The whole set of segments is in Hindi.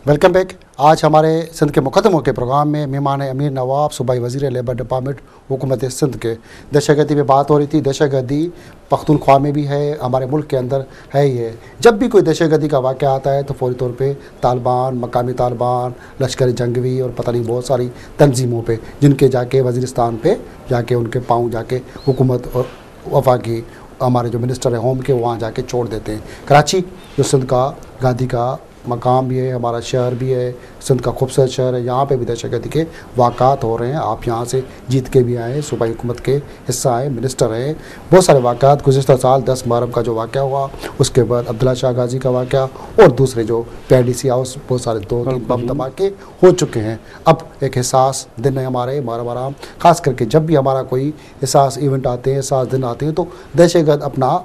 Welcome back. आज हमारे सिंध के मुकदमों के प्रोग्राम में मेहमान है अमीर नवाब, सूबाई वज़ीर लेबर डिपार्टमेंट हुकूमत सिंध के। दहशतगर्दी में बात हो रही थी। दहशतगर्दी पख्तूनख्वा में भी है, हमारे मुल्क के अंदर है ही है। जब भी कोई दहशतगर्दी का वाक़या आता है तो फौरी तौर पे तालिबान, मकामी तालिबान, लश्कर जंगवी और पता नहीं बहुत सारी तंजीमों पे, जिनके जाके वज़ीरिस्तान पे जाके उनके पाँव जाके हुकूमत और वफाकी हमारे जो मिनिस्टर है होम के वहाँ जाके छोड़ देते हैं। कराची जो सिंध का गांधी का मकाम भी है, हमारा शहर भी है, सिंध का खूबसूरत शहर है, यहाँ पे भी दहशतगर्दी के वाक़ात हो रहे हैं। आप यहाँ से जीत के भी आए, सूबाई हुकूमत के हिस्सा आए, मिनिस्टर हैं। बहुत सारे वाक़ात गुज़िश्ता साल 10 मुहर्रम का जो वाक़या हुआ, उसके बाद अब्दुल्ला शाह गाजी का वाक़या और दूसरे जो PIDC हाउस, बहुत सारे 2-3 बम धमाके हो चुके हैं। अब एक एहसास दिन है हमारे मुहर्रम आराम, ख़ास करके जब भी हमारा कोई एहसास इवेंट आते हैं, एहसास दिन आते हैं तो दहशतगर्द अपना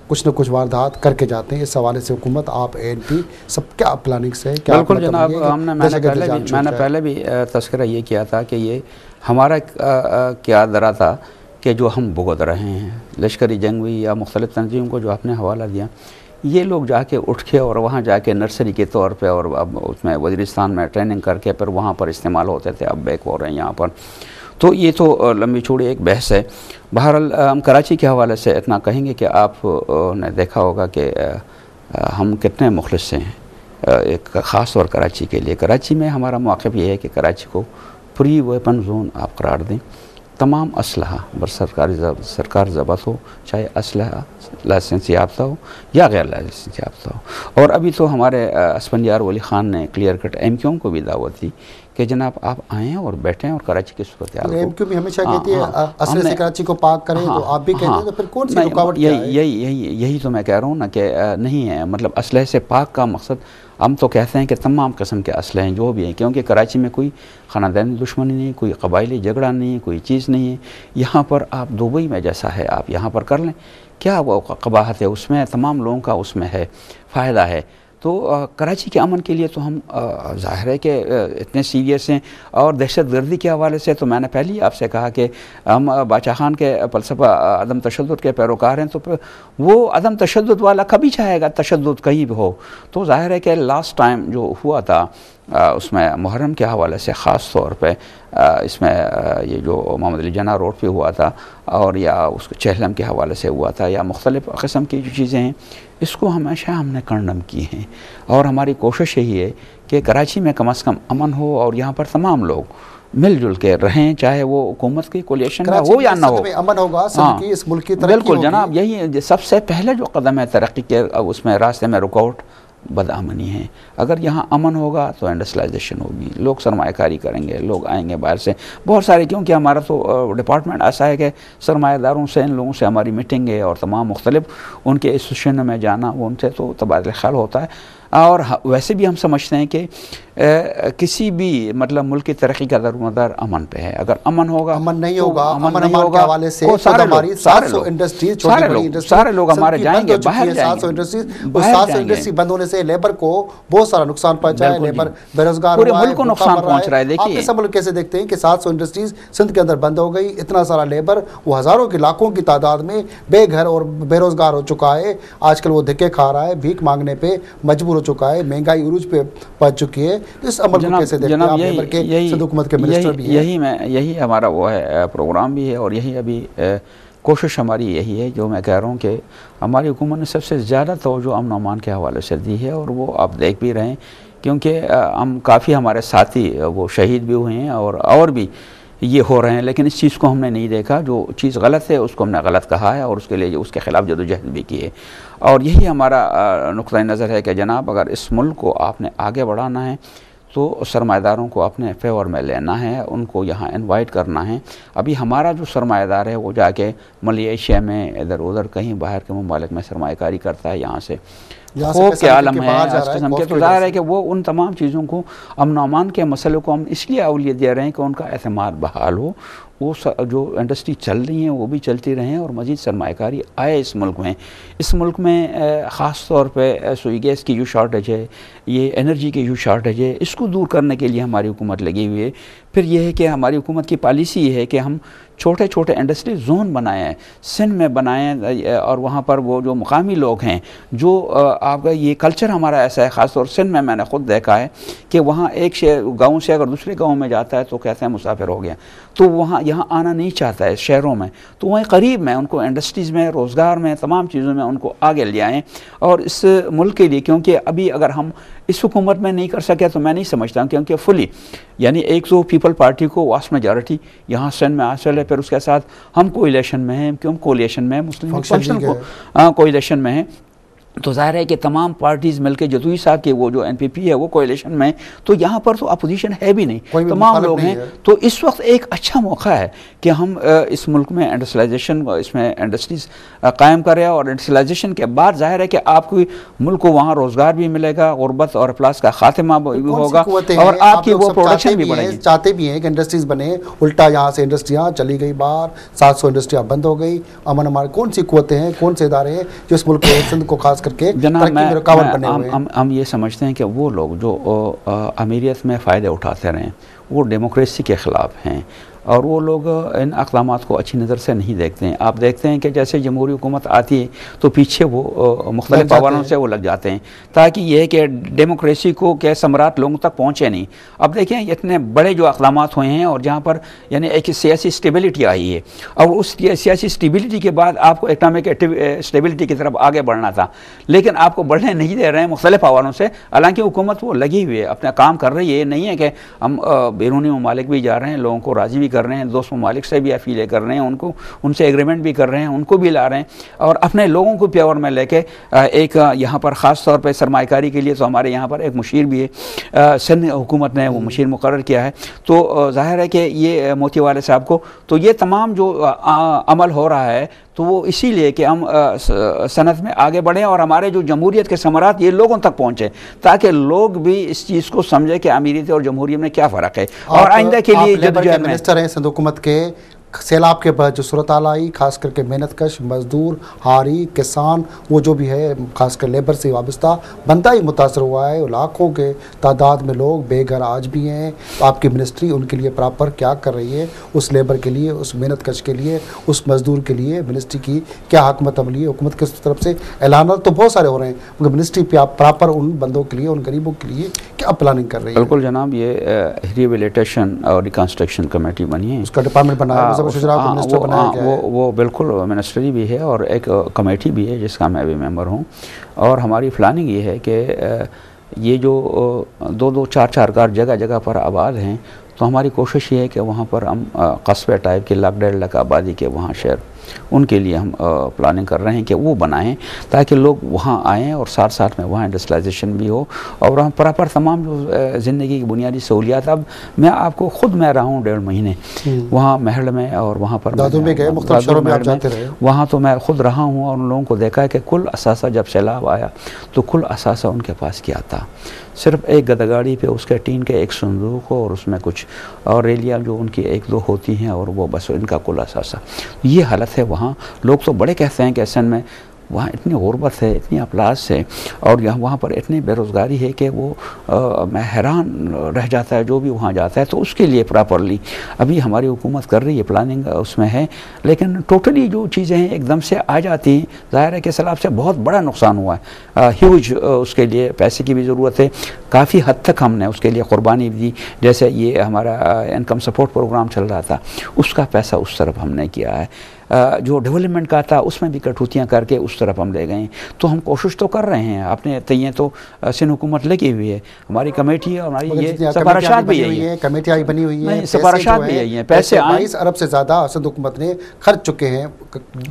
कुछ न कुछ वारदात करके जाते हैं। इस हवाले से हुकूमत, आप ANP सब क्या प्लानिंग्स है? क्या बिल्कुल जनाब, मैंने पहले भी तस्करा ये किया था कि ये हमारा क्या दरा था कि जो हम भुगत रहे हैं लश्करी जंगवी या मुख्तलिफ तंजीम को जो आपने हवाला दिया, ये लोग जाके उठ के और वहाँ जाके नर्सरी के तौर पे और अब उसमें वज़ीरिस्तान में ट्रेनिंग करके फिर वहाँ पर इस्तेमाल होते थे, अब बैक हो रहे हैं यहाँ पर। तो ये तो लंबी चौड़ी एक बहस है। बहरहाल हम कराची के हवाले से इतना कहेंगे कि आप ने देखा होगा कि हम कितने मुखलिस हैं एक ख़ास तौर कराची के लिए। कराची में हमारा मौक़िफ़ ये है कि कराची को फ्री वेपन जोन आप करार दें। तमाम असलहा बर सरकार ज़ब्त हो, चाहे असलहा लाइसेंस याफ्ता हो या गैर लाइसेंस याफ्ता हो। और अभी तो हमारे असफंदियार वली ख़ान ने क्लियर कट MQ को भी दावत दी कि जनाब आप आएँ और बैठें और कराची की सूरत हाल को। MQ भी हमेशा कहती है असले से कराची को पाक करें, तो आप भी कहते हैं तो फिर कौन सी रुकावट? यही तो मैं कह रहा हूँ ना कि नहीं है, मतलब असले से पाक का मकसद हम तो कहते हैं कि तमाम किस्म के असले हैं जो भी हैं, क्योंकि कराची में कोई ख़ानदानी दुश्मनी नहीं, कोई कबायली झगड़ा नहीं, कोई चीज़ नहीं है। यहाँ पर आप दुबई में जैसा है आप यहाँ पर कर लें, क्या वो कबाहत है उसमें? तमाम लोगों का उसमें है फ़ायदा है। तो कराची के अमन के लिए तो हम ज़ाहिर है कि इतने सीरियस हैं। और दहशतगर्दी के हवाले से तो मैंने पहले ही आपसे कहा कि हम बादशाह खान के फ़लसफ़ा अदम तशद्दुद के पैरोकार हैं, तो वो अदम तशद्दुद वाला कभी चाहेगा तशद्दुद कहीं भी हो। तो ज़ाहिर है कि लास्ट टाइम जो हुआ था उसमें मुहर्रम के हवाले से ख़ास तौर पे इसमें ये जो मोहम्मद अली जिन्ना रोड पे हुआ था और या उसको चहलम के हवाले से हुआ था या मुख्तलिफ़ किस्म की जो चीज़ें हैं, इसको हमेशा हमने कंडम की हैं। और हमारी कोशिश यही है कि कराची में कम अज़ कम अमन हो और यहाँ पर तमाम लोग मिलजुल के रहें, चाहे वो हुकूमत की कोलिशन में हो या ना हो। अमन होगा, की इस मुल्क की तरक्की बिल्कुल होगी। जनाब, यही सबसे पहले जो कदम है तरक्की के, उसमें रास्ते में रुकावट बदअमनी है। अगर यहाँ अमन होगा तो इंडस्ट्रियलाइजेशन होगी, लोग सरमायाकारी करेंगे, लोग आएंगे बाहर से बहुत सारे, क्योंकि हमारा तो डिपार्टमेंट ऐसा है कि सरमायादारों से, इन लोगों से हमारी मीटिंग है और तमाम मुख्तलिफ उनके इंस्टीट्यूशन में जाना, उनसे तो तबादला ख्याल होता है। और वैसे भी हम समझते हैं कि किसी भी मतलब मुल्क की तरक्की का दरमदार अमन पे है। अगर अमन होगा, अमन नहीं होगा, अमन के हवाले से हमारी 700 इंडस्ट्रीज, सारे लोग हमारे जाएंगे बाहर, 700 इंडस्ट्री बंद होने से लेबर को बहुत सारा नुकसान पहुंचा है, लेबर बेरोजगार, पूरे मुल्क को नुकसान पहुंच रहा है। देखिए सब मुल्क कैसे देखते हैं कि 700 इंडस्ट्रीज सिंध के अंदर बंद हो गई, इतना सारा लेबर वो हज़ारों की लाखों की तादाद में बेघर और बेरोजगार हो चुका है। आजकल वो धक्के खा रहा है, भीख मांगने पे मजबूर हो चुका है, महंगाई उरूज पे पहुंच चुकी है। इस अमल को कैसे देखते हैं आप? लेबर के सिंध हुकूमत के मिनिस्टर भी हैं। यही हमारा वो है प्रोग्राम भी है और यही अभी कोशिश हमारी यही है, जो मैं कह रहा हूँ कि हमारी हुकूमत ने सबसे ज़्यादा तवज्जो अमन अमान के हवाले से दी है और वो आप देख भी रहे हैं, क्योंकि हम काफ़ी हमारे साथी वो शहीद भी हुए हैं और भी ये हो रहे हैं, लेकिन इस चीज़ को हमने नहीं देखा। जो चीज़ गलत है उसको हमने गलत कहा है और उसके लिए उसके ख़िलाफ़ जदोजहद भी की है। और यही हमारा नुक्ता नज़र है कि जनाब, अगर इस मुल्क को आपने आगे बढ़ाना है तो सरमाएदारों को अपने फेवर में लेना है, उनको यहाँ इनवाइट करना है। अभी हमारा जो सरमाएदार है वो जाके मलेशिया में, इधर उधर कहीं बाहर के ममालिक में सरमायाकारी करता है, यहाँ से खौफ के आलम है इस किस्म के। तो ज़ाहिर है कि वो उन तमाम चीज़ों को, अमन अमान के मसले को हम इसलिए अवलियत दे रहे हैं कि उनका एतमाद बहाल हो, वो जो इंडस्ट्री चल रही हैं वो भी चलती रहें और मज़ीद सरमायाकारी आए इस मुल्क में। इस मुल्क में ख़ास तौर पे सुई गैस की जो शॉर्टेज है, ये एनर्जी की जो शॉर्टेज है, इसको दूर करने के लिए हमारी हुकूमत लगी हुई है। फिर यह है कि हमारी हुकूमत की पॉलिसी है कि हम छोटे छोटे इंडस्ट्री जोन बनाए हैं, सिंध में बनाए हैं, और वहाँ पर वो जो मुकामी लोग हैं, जो आपका ये कल्चर हमारा ऐसा है, ख़ासतौर सिंध में मैंने खुद देखा है कि वहाँ एक गाँव से अगर दूसरे गाँव में जाता है तो कहते हैं मुसाफिर हो गया, तो वहाँ यहाँ आना नहीं चाहता है शहरों में, तो वहीं करीब में उनको इंडस्ट्रीज़ में, रोज़गार में, तमाम चीज़ों में उनको आगे ले आएँ। और इस मुल्क के लिए, क्योंकि अभी अगर हम इस हुकूमत में नहीं कर सके तो मैं नहीं समझता हूँ, क्योंकि फुली यानी एक तो पीपल पार्टी को वास्ट मेजॉरिटी यहाँ सिंध में हासिल है, फिर उसके साथ हम कोलिशन में हैं, क्यों कोलिशन में है, मुस्लिम फंक्शन को कोलिशन में है, तो ज़ाहिर है कि तमाम पार्टीज़ मिलकर, जदूई साहब के वो जो एनपीपी है वो कोalition में, तो यहाँ पर तो अपोजिशन है भी नहीं, तमाम लोग हैं। तो इस वक्त एक अच्छा मौका है कि हम इस मुल्क में इंडस्ट्रियलाइजेशन, इसमें इंडस्ट्रीज़ कायम करें, और इंडस्ट्रियलाइजेशन के बाद ज़ाहिर है कि आपको मुल्क को वहाँ रोज़गार भी मिलेगा, गुरबत और अफलास का खात्मा भी होगा, और आपकी वो प्रोडक्शन भी बढ़ेगी। चाहते भी हैं कि इंडस्ट्रीज़ बने, उल्टा यहाँ से इंडस्ट्रियाँ चली गई बाहर, 700 इंडस्ट्रियाँ बंद हो गई। अमन हमारे कौन सी कुव्वतें हैं, कौन से इदारे हैं जो इस मुल्क को, सिंध को खास करके जनाब, हम ये समझते हैं कि वो लोग जो अमीरियत में फ़ायदे उठाते रहें वो डेमोक्रेसी के ख़िलाफ़ हैं, और वो लोग इन अक़दामात को अच्छी नज़र से नहीं देखते हैं। आप देखते हैं कि जैसे जमहूरी हुकूमत आती है तो पीछे वो मुख्तलिफ़ पावरों से वो लग जाते हैं, ताकि ये है कि डेमोक्रेसी को क्या समराट लोगों तक पहुँचे नहीं। अब देखें इतने बड़े जो अक़दामात हुए हैं, और जहाँ पर यानी एक सियासी स्टेबिलिटी आई है, और उस सियासी स्टेबिलिटी के बाद आपको इकनॉमिक स्टेबिलिटी की तरफ आगे बढ़ना था, लेकिन आपको बढ़ने नहीं दे रहे हैं मुख्तलिफ़ पावरों से। हालाँकि हुकूमत वो लगी हुई है, अपना काम कर रही है, नहीं है कि हम बैरूनी ममालिक भी जा रहे हैं, लोगों को राज़ी भी कर रहे हैं, दोस्त ममालिक से भी अफीलें कर रहे हैं, उनको उनसे एग्रीमेंट भी कर रहे हैं, उनको भी ला रहे हैं, और अपने लोगों को प्यावर में लेके एक यहाँ पर ख़ास तौर पे सरमायाकारी के लिए तो हमारे यहाँ पर एक मुशीर भी है, सिंध हुकूमत ने वो मुशीर मुकर्रर किया है। तो ज़ाहिर है कि ये मोती वाले साहब को, तो ये तमाम जो अमल हो रहा है तो वो इसीलिए कि हम सनत में आगे बढ़ें, और हमारे जो जमहूरियत के समरात ये लोगों तक पहुँचे, ताकि लोग भी इस चीज़ को समझे कि अमीरियत और जमहूरियत में क्या फ़र्क है, और आइंदा के लिए जदोजहद मिनिस्टर हैं सिंध हुकूमत के। सैलाब के बाद जो सूरत हाल आई, खास करके मेहनत कश मजदूर, हारी, किसान, वो जो भी है खासकर लेबर से वाबस्ता बनता ही मुतासर हुआ है। लाखों के तादाद में लोग बेघर आज भी हैं। आपकी मिनिस्ट्री उनके लिए प्रॉपर क्या कर रही है, उस लेबर के लिए, उस मेहनत कश के लिए, उस मजदूर के लिए मिनिस्ट्री की क्या हिकमत अमली है? हुकूमत की तरफ से ऐलान तो बहुत सारे हो रहे हैं, मगर मिनिस्ट्री पे आप प्रॉपर उन बंदों के लिए, उन गरीबों के लिए क्या प्लानिंग कर रही है? बिल्कुल जनाब, ये रिहेबिलिटेशन और रिकन्स्ट्रक्शन कमेटी बनी है, उसका डिपार्टमेंट बना है, वो बिल्कुल मिनिस्ट्री भी है और एक कमेटी भी है जिसका मैं भी मेंबर हूँ। और हमारी प्लानिंग ये है कि ये जो 2-2, 4-4 घर जगह जगह पर आबाद हैं, तो हमारी कोशिश ये है कि वहाँ पर हम कस्बे टाइप के 1.5 लाख आबादी के वहाँ शहर, उनके लिए हम प्लानिंग कर रहे हैं कि वो बनाएं, ताकि लोग वहाँ आएँ और साथ साथ में वहाँ इंडस्ट्रियलाइजेशन भी हो, और हम प्रॉपर तमाम जो ज़िंदगी की बुनियादी सहूलियात। अब मैं आपको खुद मैं रहा हूँ 1.5 महीने वहाँ महल में, और वहाँ पर वहाँ तो मैं खुद रहा हूँ, और उन लोगों को देखा है कि कुल असासा जब सैलाब आया तो कुल असासा उनके पास क्या था, सिर्फ एक गदगाड़ी पे उसके टीन के एक संदूक हो, और उसमें कुछ और रेलियाँ जो उनकी 1-2 होती हैं, और वो बस इनका कुल असासा। ये हालत है वहाँ। लोग तो बड़े कहते हैं कि असल में वहाँ इतनी गुरबत है, इतनी अफलास है, और यहाँ वहाँ पर इतनी बेरोज़गारी है कि वो मैं हैरान रह जाता है जो भी वहाँ जाता है। तो उसके लिए प्रॉपरली अभी हमारी हुकूमत कर रही है, प्लानिंग उसमें है, लेकिन टोटली जो चीज़ें हैं एकदम से आ जाती हैं। ज़ाहिर है कि सैलाब से बहुत बड़ा नुकसान हुआ है, ह्यूज, उसके लिए पैसे की भी ज़रूरत है, काफ़ी हद तक हमने उसके लिए क़ुरबानी दी। जैसे ये हमारा इनकम सपोर्ट प्रोग्राम चल रहा था, उसका पैसा उस तरफ हमने किया है, जो डेवलपमेंट का था उसमें भी कटौतियाँ करके उस तरफ हम ले गए। तो हम कोशिश तो कर रहे हैं, अपने तय तो सिंध हुकूमत लगी हुई है, हमारी कमेटी है, हमारी ये सिफारिशात भी यही है, कमेटियाँ बनी हुई है, सिफारिशात भी यही है। पैसे 22 अरब से ज़्यादा सिंध हुकूमत ने खर्च चुके हैं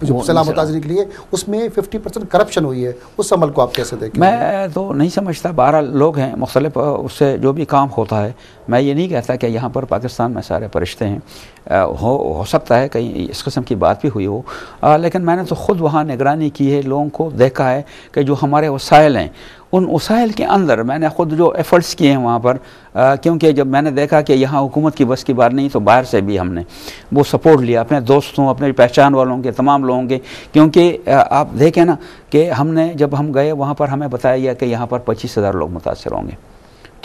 जो सैलाब मुताज़रीन के लिए, उसमें 50% करप्शन हुई है। उस अमल को आप कैसे देखें? मैं तो नहीं समझता, 12 लोग हैं मुख्तलिफ, उससे जो भी काम होता है, मैं ये नहीं कहता कि यहाँ पर पाकिस्तान में सारे फरिश्ते हैं, हो सकता है कहीं इस किस्म की बात भी हुई हो, लेकिन मैंने तो ख़ुद वहाँ निगरानी की है, लोगों को देखा है कि जो हमारे वसाइल हैं, उन वसाइल के अंदर मैंने ख़ुद जो एफ़र्ट्स किए हैं वहाँ पर, क्योंकि जब मैंने देखा कि यहाँ हुकूमत की बस की बात नहीं, तो बाहर से भी हमने वो सपोर्ट लिया, अपने दोस्तों, अपने पहचान वालों के, तमाम लोगों के। क्योंकि आप देखें ना कि हमने जब हम गए वहाँ पर हमें बताया गया कि यहाँ पर 25,000 लोग मुतासर होंगे,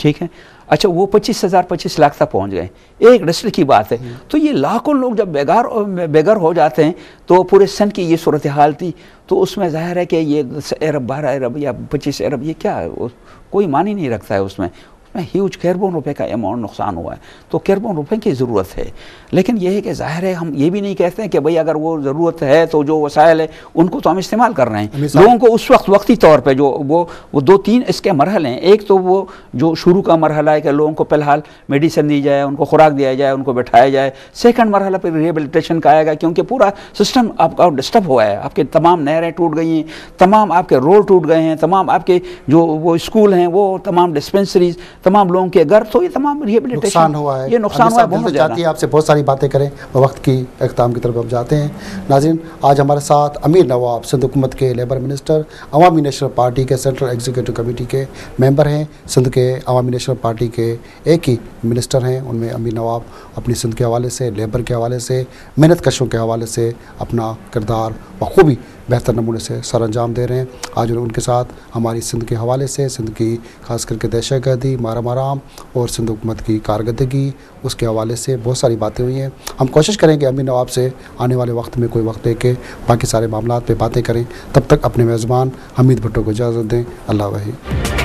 ठीक है। अच्छा वो 25 लाख तक पहुंच गए, एक डिस्ट्रिक्ट की बात है। तो ये लाखों लोग जब बेघर हो जाते हैं, तो पूरे सन की ये सूरत हाल थी, तो उसमें जाहिर है कि ये 10 अरब 12 अरब या 25 अरब ये क्या कोई मान ही नहीं रखता है। उसमें ह्यूज खरबों रुपए का अमाउंट नुकसान हुआ है। तो खरबों रुपए की ज़रूरत है, लेकिन यह है कि ज़ाहिर है हम ये भी नहीं कहते हैं कि भाई अगर वो ज़रूरत है तो जो वसाइल है उनको तो हम इस्तेमाल कर रहे हैं। लोगों को उस वक्त वक्ती तौर पे जो वो 2-3 इसके मरहले हैं। एक तो वो जो शुरू का मरहला है कि लोगों को फ़िलहाल मेडिसिन दी जाए, उनको खुराक दिया जाए, उनको बैठाया जाए। सेकंड मरहला फिर रिहेबिलिटेशन का आएगा, क्योंकि पूरा सिस्टम आपका डिस्टर्ब हुआ है। आपके तमाम नहरें टूट गई हैं, तमाम आपके रोड टूट गए हैं, तमाम आपके जो वो स्कूल हैं, वो तमाम डिस्पेंसरीज, तमाम लोगों के घर, तो ये तमाम रिहेबिलिटेशन नुकसान हुआ है। ये नुकसान हुआ है बहुत ज़्यादा। आपसे बहुत सारी बातें करें, वक्त की इख्तिताम की तरफ अब जाते हैं। नाज़रीन, आज हमारे साथ अमीर नवाब सिंध हुकूमत के लेबर मिनिस्टर, अवामी नेशनल पार्टी के सेंट्रल एग्जीक्यूटिव कमेटी के मेंबर हैं। सिंध के अवामी नेशनल पार्टी के एक ही मिनिस्टर हैं, उनमें अमीर नवाब अपनी सिंध के हवाले से, लेबर के हवाले से, मेहनत कशों के हवाले से अपना किरदार बखूबी बेहतर नमूने से सर अंजाम दे रहे हैं। आज उनके साथ हमारी सिंध के हवाले से, सिंध की खास करके दहशतगर्दी, माराम आराम और सिंध हुकूमत की कारकर्दगी, उसके हवाले से बहुत सारी बातें हुई हैं। हम कोशिश करेंगे अमीर नवाब से आने वाले वक्त में कोई वक्त लेके बाकी सारे मामलात पे बातें करें। तब तक अपने मेज़बान हमीद भुट्टो को इजाज़त दें। अल्लाह वही।